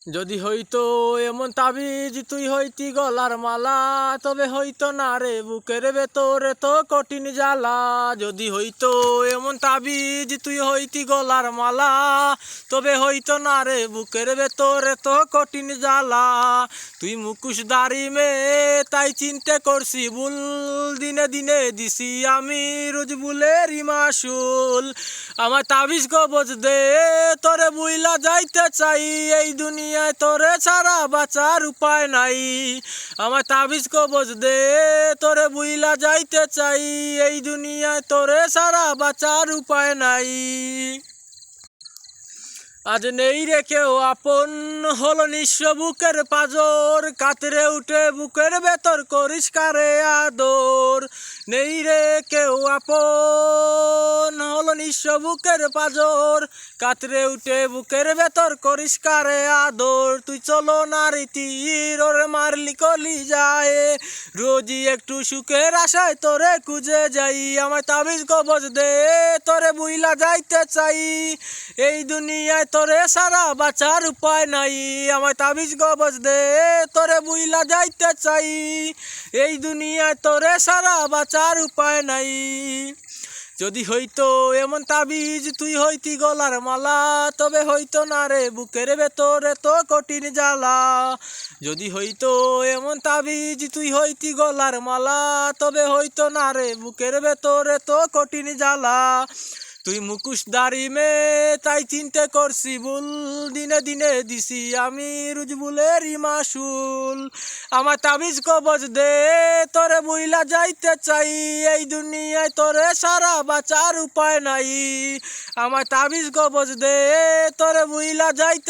যদি হইতো এমন তাবিজ তুই হইতি গলার মালা, তবে হইতো না রে বুকের ভেতরে তো কঠিন জ্বালা। যদি হইতো এমন তাবিজ তুই হইতি গলার মালা, তবে হইতো না রে বুকের ভেতরে তো কঠিন জ্বালা। তুই মুখোশধারী মেয়ে তাই চিনতে করছি ভুল, দিনে দিনে দিছি আমি রোজ ভুলেরই মাসুল। আমার তাবিজ কবজ দে তোরে বুইলা যাইতে চাই, এই দুনিয়ায় তোরে ছাড়া বাঁচার উপায় নাই। আমার তাবিজ কবজ দে তোরে বুইলা যাইতে চাই, এই দুনিয়ায় তোরে ছাড়া বাঁচার উপায় নাই। আজ নেই রে কেউ আপন, হলো নিঃস্ব বুকের পাজর, কাতরে উঠে বুকের ভেতর করিস কারে আদর। নেই রে কেউ আপন, হলো নিঃস্ব বুকের পাজর, কাতরে উঠে বুকের ভেতর করিস কারে আদর। তুই চলো নারী তীর ওরে মারলি কলি যায়, রোজই একটু সুখের আশায় তোরে খুঁজে যাই। আমার তাবিজ কবজ দে তোরে বুইলা যাইতে চাই, এই দুনিয়ায় তোরে সারা বাঁচার উপায় নাই। আমার তাবিজ কবজ দে তোরে বুইলা যাইতে চাই, এই দুনিয়ায় তোরে সারা বাঁচার উপায় নাই। যদি হইতো এমন তাবিজ তুই হইতি গলার মালা, তবে হইতো না রে বুকের ভেতরে তো কঠিন জ্বালা। যদি হইতো এমন তাবিজ তুই হইতি গলার মালা, তবে হইতো না রে বুকের ভেতরে তো কঠিন জ্বালা। তুই মুখোশধারী মেয়ে তাই চিনতে করছি ভুল, দিনে দিনে দিছি আমি রোজ ভুলেরই মাসুল। আমার তাবিজ কবজ দে তোরে বুইলা যাইতে চাই, এই দুনিয়ায় তোরে সারা বাঁচার উপায় নাই। আমার তাবিজ কবজ দে তোরে বুইলা যাইতে